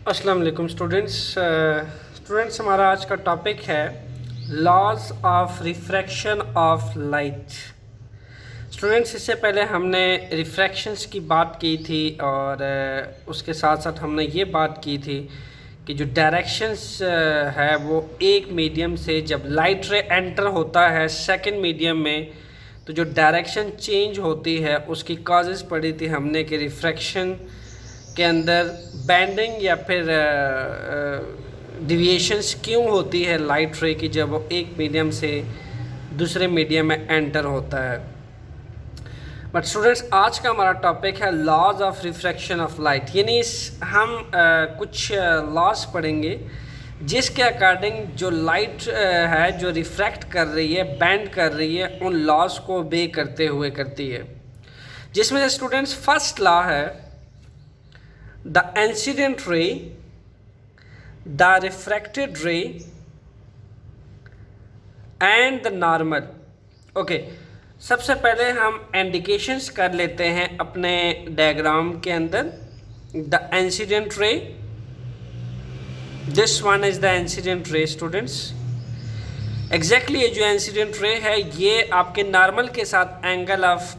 अस्सलाम वालेकुम स्टूडेंट्स हमारा आज का टॉपिक है laws of refraction of light. Students, इससे पहले हमने रिफ्रैक्शंस की बात की थी और उसके साथ साथ हमने ये बात की थी कि जो डायरेक्शंस है वो एक मीडियम से जब लाइट रे एंटर होता है सेकंड मीडियम में तो जो डायरेक्शन चेंज होती है उसकी कॉजेज़ पढ़ी थी हमने कि रिफ्रैक्शन के अंदर बैंडिंग या फिर डिविएशंस क्यों होती है लाइट रे की जब वो एक मीडियम से दूसरे मीडियम में एंटर होता है। बट स्टूडेंट्स, आज का हमारा टॉपिक है laws of refraction of light, यानी हम कुछ लॉज पढ़ेंगे जिसके अकॉर्डिंग जो लाइट है जो रिफ्रैक्ट कर रही है, बैंड कर रही है, उन लॉज को obey करते हुए करती है। जिसमें से स्टूडेंट्स फर्स्ट लॉ है the incident ray, the refracted ray and the normal। Okay, सबसे पहले हम इंडिकेशंस कर लेते हैं अपने डायग्राम के अंदर। The incident ray, this one is the incident ray students. Exactly ये जो इंसिडेंट रे है ये आपके नॉर्मल के साथ एंगल ऑफ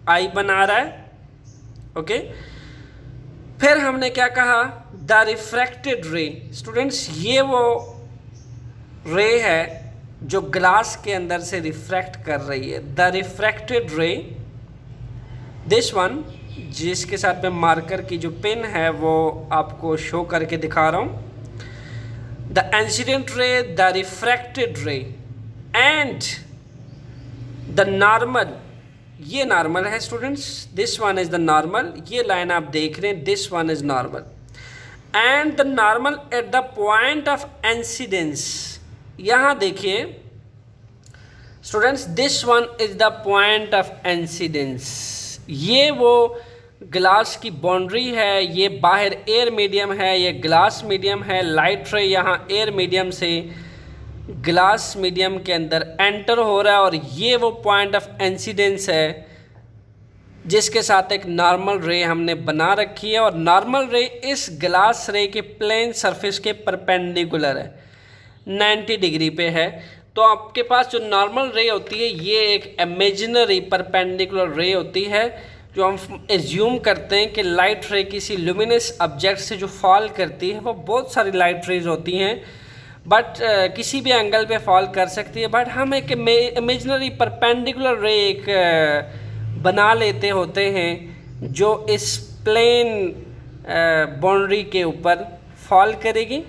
आई बना रहा है। ओके, फिर हमने क्या कहा, द रिफ्रैक्टेड रे। स्टूडेंट्स, ये वो रे है जो ग्लास के अंदर से रिफ्रैक्ट कर रही है। द रिफ्रैक्टेड रे, दिस वन, जिसके साथ में मार्कर की जो पेन है वो आपको शो करके दिखा रहा हूँ। The incident ray, the refracted रे एंड द नॉर्मल, ये नॉर्मल है students, this one is the normal. ये लाइन आप देख रहे हैं, this one is normal and the normal at the point of incidence. यहां देखिए students, this one is the point of incidence. ये वो ग्लास की बाउंड्री है, ये बाहर एयर मीडियम है, ये ग्लास मीडियम है। लाइट रे यहाँ एयर मीडियम से ग्लास मीडियम के अंदर एंटर हो रहा है और ये वो पॉइंट ऑफ इंसिडेंस है जिसके साथ एक नॉर्मल रे हमने बना रखी है। और नॉर्मल रे इस ग्लास रे के प्लेन सरफेस के परपेंडिकुलर है, 90 डिग्री पे है। तो आपके पास जो नॉर्मल रे होती है ये एक इमेजिनरी परपेंडिकुलर रे होती है जो हम एज्यूम करते हैं कि लाइट रे किसी लुमिनस ऑब्जेक्ट से जो फॉल करती है वो बहुत सारी लाइट रेज होती हैं बट किसी भी एंगल पे फॉल कर सकती है। बट हम एक इमेजिनरी परपेंडिकुलर रे एक बना लेते होते हैं जो इस प्लेन बाउंड्री के ऊपर फॉल करेगी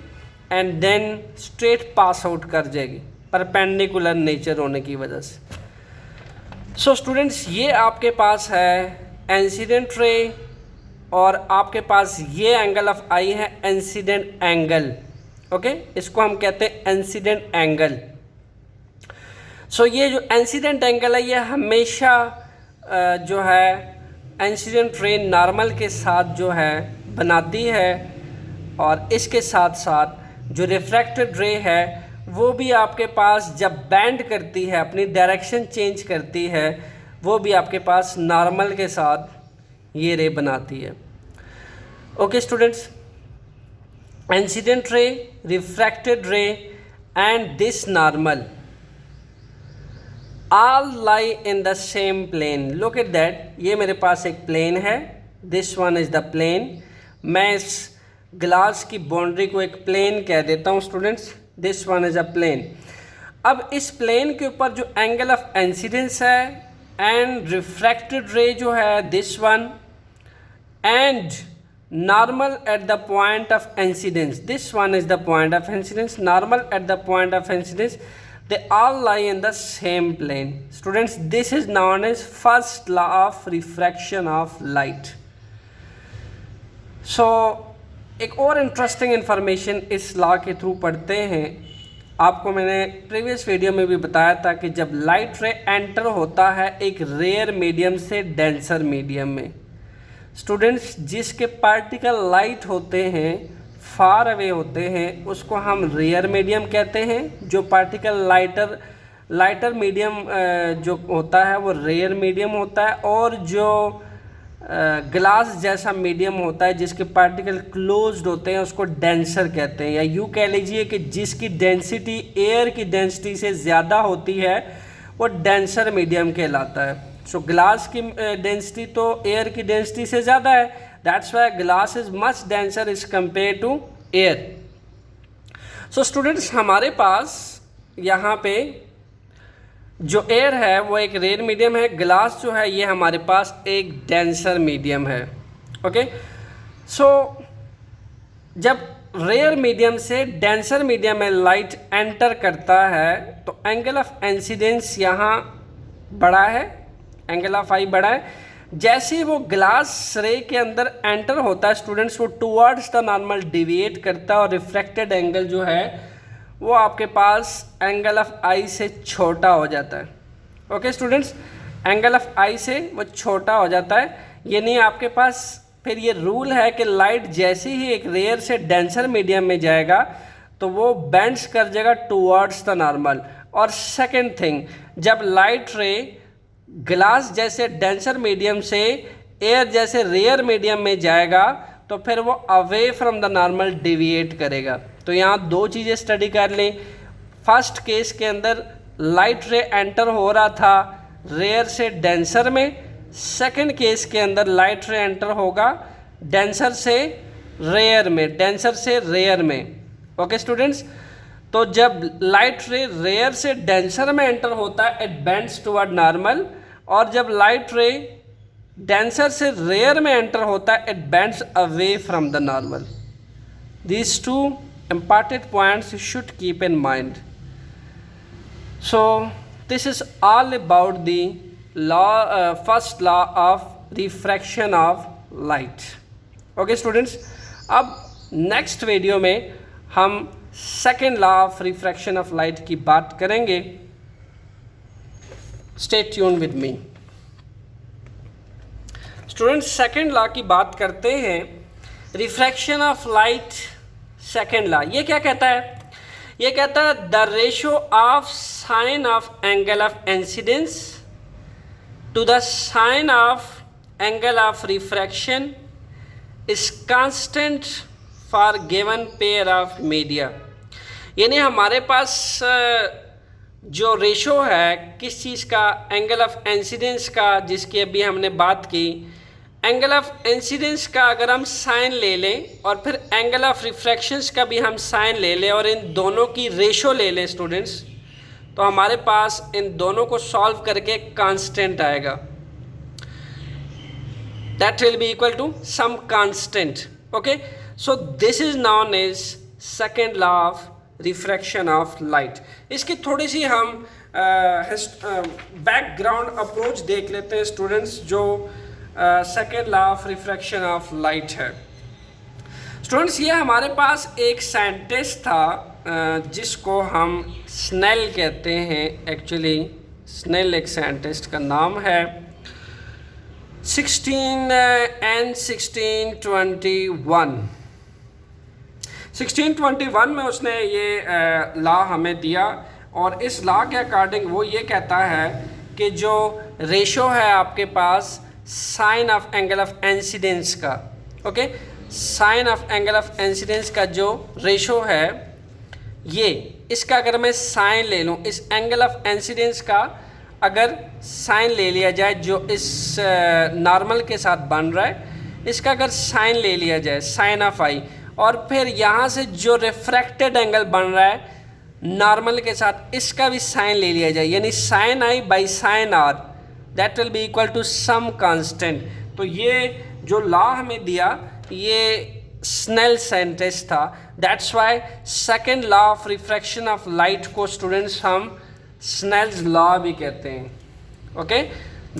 and then straight pass out कर जाएगी परपेंडिकुलर नेचर होने की वजह से। सो स्टूडेंट्स, ये आपके पास है इंसिडेंट रे और आपके पास ये एंगल ऑफ आई है इंसिडेंट एंगल। ओके, इसको हम कहते हैं इंसिडेंट एंगल। सो ये जो इंसिडेंट एंगल है ये हमेशा जो है इंसिडेंट रे नॉर्मल के साथ जो है बनाती है और इसके साथ साथ जो रिफ्रैक्टेड रे है वो भी आपके पास जब बैंड करती है, अपनी डायरेक्शन चेंज करती है, वो भी आपके पास नॉर्मल के साथ ये रे बनाती है। Okay students, incident ray, refracted रे and this normal all lie in the same plane। look at that, ये मेरे पास एक प्लेन है, this one is the plane। मैं इस ग्लास की बाउंड्री को एक प्लेन कह देता हूँ students, this one is a plane। अब इस प्लेन के ऊपर जो एंगल ऑफ इंसिडेंस है एंड रिफ्रैक्टेड रे जो है this one and normal at the point of incidence, this one is the point of incidence, normal at the point of incidence, they all lie in the same plane। students, this is known as first law of refraction of light। so एक और interesting information इस law के through पढ़ते हैं। आपको मैंने previous video में भी बताया था कि जब लाइट रे एंटर होता है एक रेयर मीडियम से डेंसर मीडियम में, स्टूडेंट्स, जिसके पार्टिकल लाइट होते हैं, फार अवे होते हैं, उसको हम रेयर मीडियम कहते हैं। जो पार्टिकल लाइटर मीडियम जो होता है वो रेयर मीडियम होता है और जो ग्लास जैसा मीडियम होता है जिसके पार्टिकल क्लोज्ड होते हैं उसको डेंसर कहते हैं, या यूँ कह लीजिए कि जिसकी डेंसिटी एयर की डेंसिटी से ज़्यादा होती है वो डेंसर मीडियम कहलाता है। सो ग्लास की डेंसिटी तो एयर की डेंसिटी से ज़्यादा है, that's why glass is much denser is compare to air. So students हमारे पास यहाँ पे जो एयर है वो एक रेयर मीडियम है, ग्लास जो है ये हमारे पास एक डेंसर मीडियम है। ओके, सो जब रेयर मीडियम से डेंसर मीडियम में लाइट एंटर करता है तो एंगल ऑफ इंसिडेंस यहाँ बड़ा है, एंगल ऑफ आई बड़ा है। जैसे वो ग्लास रे के अंदर एंटर होता है स्टूडेंट्स वो टुवर्ड्स द नॉर्मल डिविएट करता है और रिफ्रैक्टेड एंगल जो है वो आपके पास एंगल ऑफ आई से छोटा हो जाता है। ओके स्टूडेंट्स, एंगल ऑफ आई से वो छोटा हो जाता है। ये नहीं आपके पास फिर ये रूल है कि लाइट जैसे ही एक रेयर से डेंसर मीडियम में जाएगा तो वो बेंड्स कर जाएगा टुवर्ड्स द नॉर्मल। और सेकंड थिंग, जब लाइट रे ग्लास जैसे डेंसर मीडियम से एयर जैसे रेयर मीडियम में जाएगा तो फिर वो away from the normal deviate करेगा। तो यहाँ दो चीज़ें स्टडी कर लें। फर्स्ट केस के अंदर लाइट रे एंटर हो रहा था रेयर से डेंसर में, सेकंड केस के अंदर लाइट रे एंटर होगा डेंसर से रेयर में, डेंसर से रेयर में। ओके स्टूडेंट्स, तो जब लाइट रे रेयर से डेंसर में एंटर होता है इट बेंड्स टुवर्ड नॉर्मल, और जब लाइट रे डेंसर से रेयर में एंटर होता है it bends away from the normal. These two important points you should keep in mind. So this is all about the first law of refraction of light. Okay students, अब next video में हम second law of refraction of light की बात करेंगे। Stay tuned with me. Students, second law की बात करते हैं, refraction of light second law. ये क्या कहता है? ये कहता है the ratio of sine of angle of incidence to the sine of angle of refraction is constant for given pair of media. यानी हमारे पास जो रेशो है किस चीज़ का, एंगल ऑफ इंसिडेंस का, जिसकी अभी हमने बात की, एंगल ऑफ इंसिडेंस का अगर हम साइन ले लें और फिर एंगल ऑफ रिफ्रैक्शंस का भी हम साइन ले लें और इन दोनों की रेशो ले लें स्टूडेंट्स, तो हमारे पास इन दोनों को सॉल्व करके कांस्टेंट आएगा, that will be equal to some constant. Okay, so this is known as second law of refraction of light. इसकी थोड़ी सी हम बैकग्राउंड अप्रोच देख लेते हैं स्टूडेंट्स, जो second law of refraction of light है। स्टूडेंट्स, ये हमारे पास एक साइंटिस्ट था जिसको हम स्नेल कहते हैं। एक्चुअली स्नेल एक साइंटिस्ट का नाम है। 1621 में उसने ये लॉ हमें दिया, और इस लॉ के अकॉर्डिंग वो ये कहता है कि जो रेशो है आपके पास sine of angle of incidence का, okay, sine of angle of incidence का जो रेशो है ये, इसका अगर मैं साइन ले लूँ, इस एंगल ऑफ इंसिडेंस का अगर साइन ले लिया जाए जो इस नॉर्मल के साथ बन रहा है, इसका अगर साइन ले लिया जाए साइन ऑफ आई, और फिर यहाँ से जो रिफ्रैक्टेड एंगल बन रहा है नॉर्मल के साथ, इसका भी साइन ले लिया जाए, यानी sine i by sine r, that will be equal to some constant. तो ये जो लॉ हमें दिया ये स्नेल साइंटिस्ट था, that's why second law of refraction of light को स्टूडेंट्स हम स्नेल्स लॉ भी कहते हैं। Okay,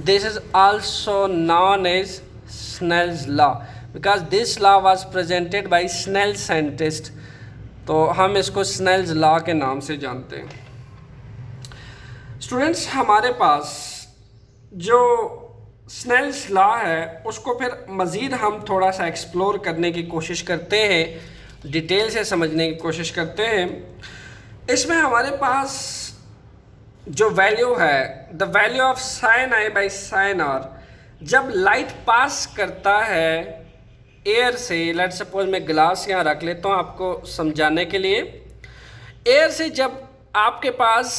this is also known as Snell's law because this law was presented by Snell scientist, तो हम इसको स्नेल्स लॉ के नाम से जानते हैं। स्टूडेंट्स, हमारे पास जो स्नेल्स लॉ है उसको फिर मज़ीद हम थोड़ा सा एक्सप्लोर करने की कोशिश करते हैं, डिटेल से समझने की कोशिश करते हैं। इसमें हमारे पास जो वैल्यू है, the value of sine i by sine r, जब लाइट पास करता है एयर से, लेट सपोज मैं ग्लास यहाँ रख लेता हूँ आपको समझाने के लिए। एयर से जब आपके पास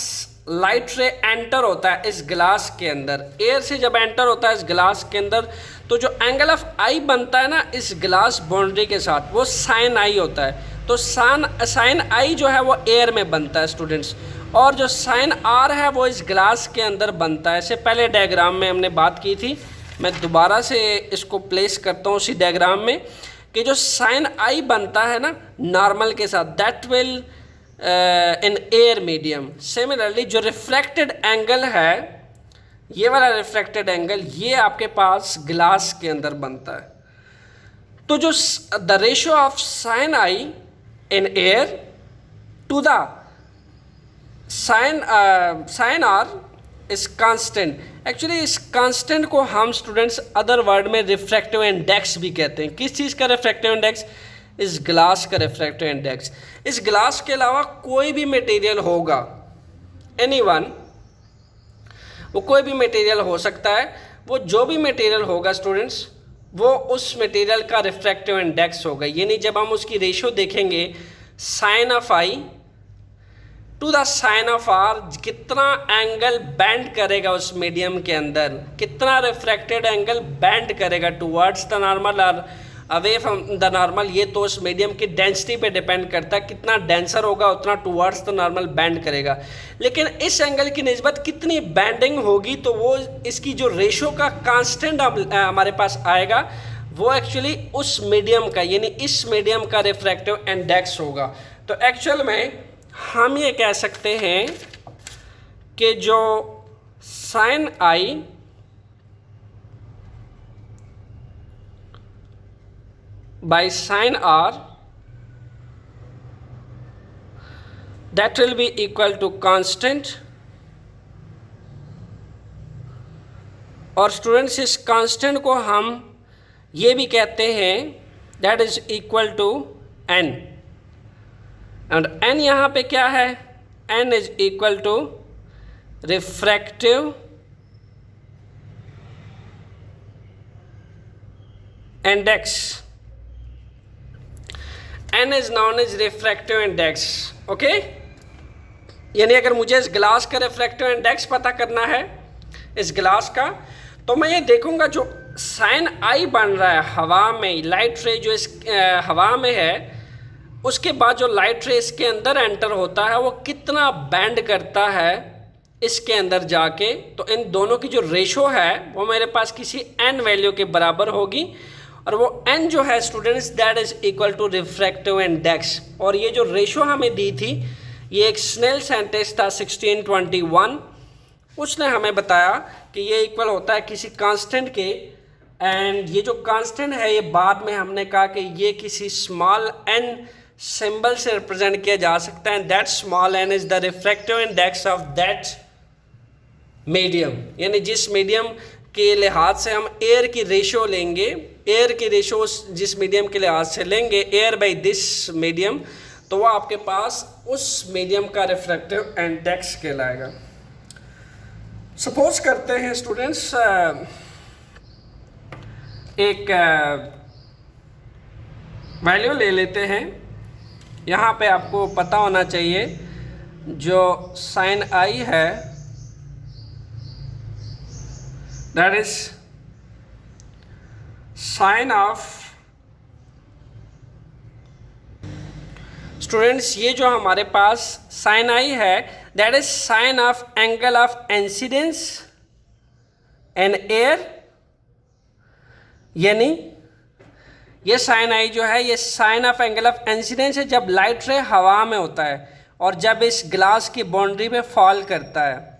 लाइट रे एंटर होता है इस ग्लास के अंदर, एयर से जब एंटर होता है इस ग्लास के अंदर, तो जो एंगल ऑफ आई बनता है ना इस ग्लास बाउंड्री के साथ, वो साइन आई होता है। तो साइन आई जो है वो एयर में बनता है स्टूडेंट्स, और जो साइन आर है वो इस ग्लास के अंदर बनता है। इससे पहले डायग्राम में हमने बात की थी, मैं दोबारा से इसको प्लेस करता हूँ उसी डायग्राम में, कि जो साइन आई बनता है ना नॉर्मल के साथ, that will in air medium. Similarly जो रिफ्रैक्टेड एंगल है, ये वाला रिफ्रैक्टेड एंगल, ये आपके पास ग्लास के अंदर बनता है। तो जो the ratio of sine i in air to the sine r is constant. Actually इस कांस्टेंट को हम स्टूडेंट्स अदर वर्ड में रिफ्रैक्टिव इंडेक्स भी कहते हैं। किस चीज़ का रिफ्रैक्टिव इंडेक्स? इस ग्लास का रिफ्रैक्टिव इंडेक्स। इस ग्लास के अलावा कोई भी मटेरियल होगा, एनीवन, वो कोई भी मटेरियल हो सकता है, वो जो भी मटेरियल होगा स्टूडेंट्स, वो उस मटेरियल का रिफ्रैक्टिव इंडेक्स होगा। यानी जब हम उसकी रेशियो देखेंगे sine of i to the sine of r, कितना एंगल बेंड करेगा उस मीडियम के अंदर, कितना रिफ्रैक्टेड एंगल बेंड करेगा टुवर्ड्स द नॉर्मल और अवे फ्रॉम द नॉर्मल, ये तो उस मीडियम की डेंसिटी पे डिपेंड करता है। कितना डेंसर होगा उतना टुवर्ड्स द नॉर्मल बेंड करेगा। लेकिन इस एंगल की निस्बत कितनी बेंडिंग होगी, तो वो इसकी जो रेशो का कांस्टेंट हमारे पास आएगा, वो एक्चुअली उस मीडियम का, यानी इस मीडियम का रिफ्रैक्टिव इंडेक्स होगा। तो एक्चुअल में हम ये कह सकते हैं कि जो sine i by sine r, that will be equal to constant, और स्टूडेंट्स इस कांस्टेंट को हम ये भी कहते हैं that is equal to n, and n यहाँ पे क्या है? n is equal to refractive index, n is known as refractive index, okay. यानी अगर मुझे इस ग्लास का रिफ्रैक्टिव इंडेक्स पता करना है इस ग्लास का, तो मैं ये देखूंगा जो साइन आई बन रहा है हवा में, लाइट रे जो इस हवा में है, उसके बाद जो लाइट रे इसके अंदर एंटर होता है वो कितना बैंड करता है इसके अंदर जाके। तो इन दोनों की जो रेशो है वो मेरे पास किसी n वैल्यू के बराबर होगी, और वो n जो है students that is equal to refractive index. और ये जो रेशो हमें दी थी, ये एक स्नेल साइंटिस्ट था 1621, उसने हमें बताया कि ये इक्वल होता है किसी कांस्टेंट के, एंड ये जो कांस्टेंट है ये बाद में हमने कहा कि ये किसी स्मॉल n सिंबल से रिप्रेजेंट किया जा सकता है, that small n is the refractive index of that medium. यानी जिस मीडियम के लिहाज से हम एयर की रेशो लेंगे, एयर की रेशो जिस मीडियम के लिहाज से लेंगे, एयर बाय दिस मीडियम, तो वो आपके पास उस मीडियम का रिफ्रैक्टिव इंडेक्स कहलाएगा। सपोज करते हैं स्टूडेंट्स एक वैल्यू ले लेते हैं। यहाँ पे आपको पता होना चाहिए जो साइन आई है that is sine of, students ये जो हमारे पास साइन आई है that is sine of angle of incidence in air, यानी ये साइन आई जो है ये sine of angle of incidence है जब लाइट रे हवा में होता है और जब इस ग्लास की बाउंड्री पे फॉल करता है।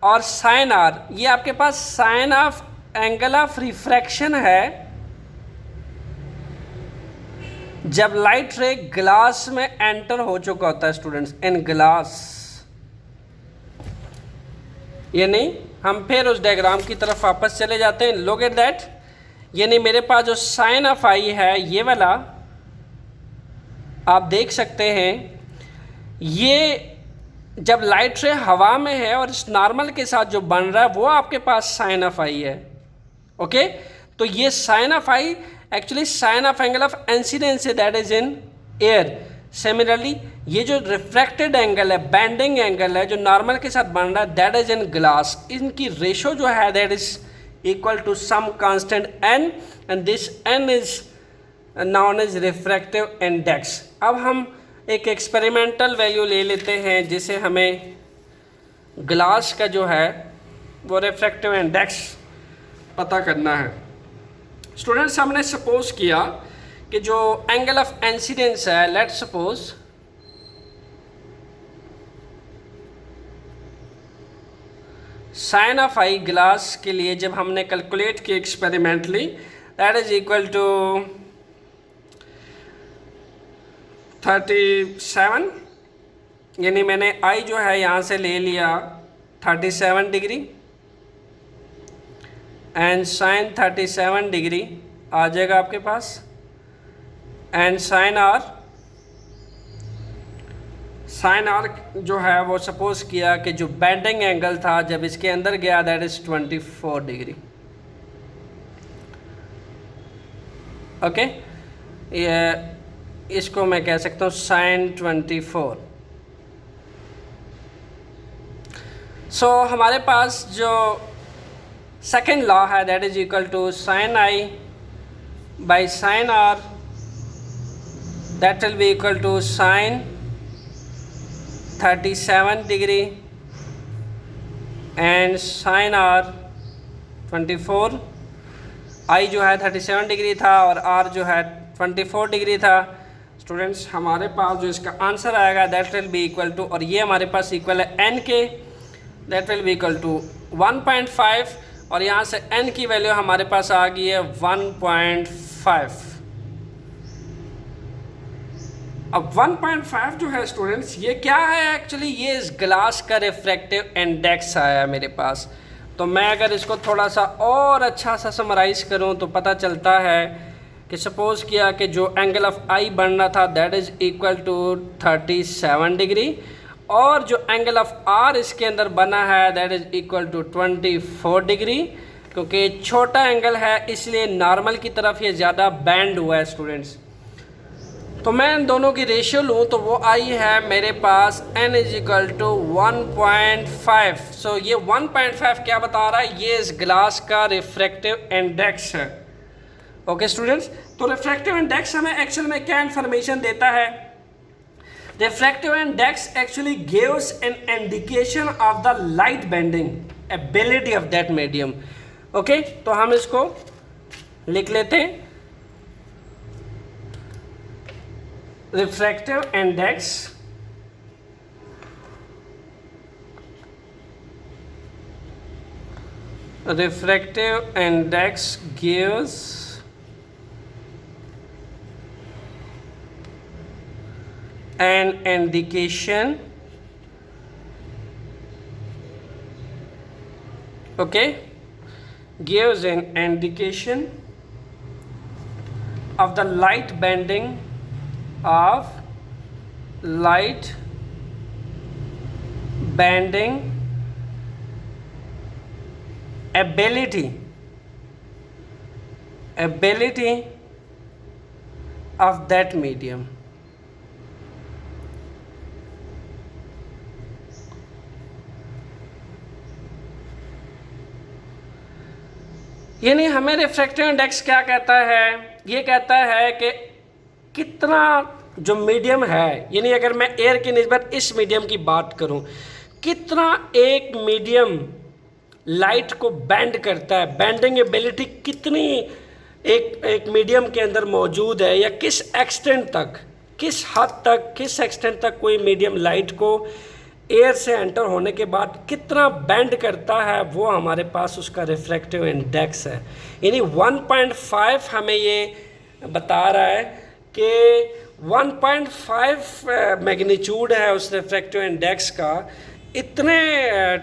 और साइन आर ये आपके पास sine of angle of refraction है जब लाइट रे ग्लास में एंटर हो चुका होता है स्टूडेंट्स, इन ग्लास। ये नहीं, हम फिर उस डायग्राम की तरफ वापस चले जाते हैं। लुक एट दैट, यानी मेरे पास जो साइन ऑफ आई है ये वाला आप देख सकते हैं, ये जब लाइट रे हवा में है और इस नॉर्मल के साथ जो बन रहा है वो आपके पास साइन ऑफ आई है, ओके, तो ये sine of i actually sine of angle of incidence है, that is in air. Similarly ये जो रिफ्रैक्टेड एंगल है, बेंडिंग एंगल है जो नॉर्मल के साथ बन रहा है, दैट इज इन ग्लास। इनकी रेशो जो है that is equal to some constant n, and this n is known as refractive index. अब हम एक एक्सपेरिमेंटल वैल्यू ले लेते हैं जिसे हमें ग्लास का जो है वो रिफ्रैक्टिव इंडेक्स पता करना है। स्टूडेंट्स, हमने सपोज किया कि जो एंगल ऑफ इंसिडेंस है, let's suppose sine of i glass के लिए जब हमने कैलकुलेट किया experimentally, that is equal to 37, यानी मैंने आई जो है यहाँ से ले लिया 37 डिग्री एंड साइन 37 डिग्री आ जाएगा आपके पास, एंड साइन आर जो है वो सपोज किया कि जो बेंडिंग एंगल था जब इसके अंदर गया दैट इज 24 डिग्री। ओके, ये इसको मैं कह सकता हूँ साइन 24। सो हमारे पास जो सेकेंड लॉ है that is equal to sine i by sine r, that will be equal to sine 37 degree and sine r 24। I जो है 37 डिग्री था और आर जो है 24 डिग्री था। स्टूडेंट्स, हमारे पास जो इसका आंसर आएगा that will be equal to, और ये हमारे पास इक्वल है n के, that will be equal to 1.5, और यहाँ से n की वैल्यू हमारे पास आ गई है 1.5। अब 1.5 जो है स्टूडेंट्स ये क्या है एक्चुअली, ये इस ग्लास का रिफ्रैक्टिव इंडेक्स आया मेरे पास। तो मैं अगर इसको थोड़ा सा और अच्छा सा समराइज़ करूँ तो पता चलता है कि सपोज़ किया कि जो एंगल ऑफ आई बन रहा था that is equal to 37 degree, और जो एंगल ऑफ आर इसके अंदर बना है that is equal to 24 degree. क्योंकि छोटा एंगल है इसलिए नॉर्मल की तरफ ये ज़्यादा बैंड हुआ है स्टूडेंट्स। तो मैं इन दोनों की रेशियो लूँ तो वो आई है मेरे पास n इज इक्वल टू 1.5। सो ये 1.5 क्या बता रहा है, ये इस ग्लास का रिफ्रैक्टिव इंडेक्स है। ओके स्टूडेंट्स, तो रिफ्रैक्टिव इंडेक्स हमें एक्चुअल में क्या इन्फॉर्मेशन देता है, refractive index actually gives an indication of the light bending ability of that medium. Okay, तो हम इसको लिख लेते हैं, refractive index gives an indication, okay, gives an indication of the light bending of light bending ability of that medium। यानी हमें refractive index क्या कहता है, ये कहता है कि कितना जो मीडियम है, यानी अगर मैं एयर की निस्बत इस मीडियम की बात करूं, कितना एक मीडियम लाइट को बेंड करता है, बेंडिंग एबिलिटी कितनी एक मीडियम के अंदर मौजूद है, या किस एक्सटेंट तक, किस हद तक, किस एक्सटेंट तक कोई मीडियम लाइट को एयर से एंटर होने के बाद कितना बेंड करता है, वो हमारे पास उसका रिफ्रैक्टिव इंडेक्स है। यानी 1.5 हमें ये बता रहा है कि 1.5 मैग्नीट्यूड है उस रिफ्रैक्टिव इंडेक्स का। इतने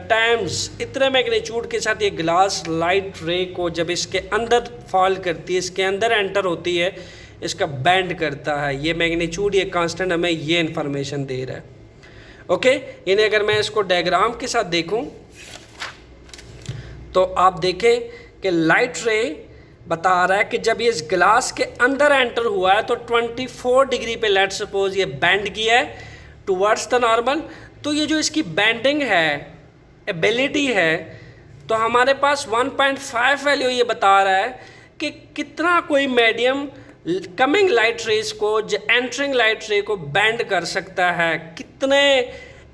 टाइम्स, इतने मैग्नीट्यूड के साथ ये ग्लास लाइट रे को जब इसके अंदर फॉल करती है, इसके अंदर एंटर होती है, इसका बैंड करता है। ये मैग्नीट्यूड, ये कांस्टेंट हमें ये इन्फॉर्मेशन दे रहा है। ओके, यानी अगर मैं इसको डायग्राम के साथ देखूं तो आप देखें कि लाइट रे बता रहा है कि जब ये इस ग्लास के अंदर एंटर हुआ है तो 24 डिग्री पे लेट सपोज ये बेंड किया है टुवर्ड्स द नॉर्मल। तो ये जो इसकी बेंडिंग है, एबिलिटी है, तो हमारे पास 1.5 वैल्यू ये बता रहा है कि कितना कोई मीडियम कमिंग लाइट रेज को, एंटरिंग लाइट रे को बेंड कर सकता है, कितने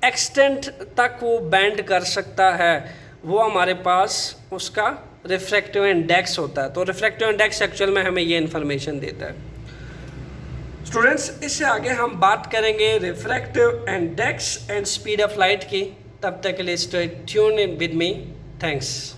एक्सटेंट तक वो बेंड कर सकता है, वो हमारे पास उसका रिफ्रैक्टिव इंडेक्स होता है। तो रिफ्रैक्टिव इंडेक्स एक्चुअल में हमें ये इन्फॉर्मेशन देता है। स्टूडेंट्स, इससे आगे हम बात करेंगे refractive index and speed of light की। तब तक के लिए stay tune in with me. Thanks.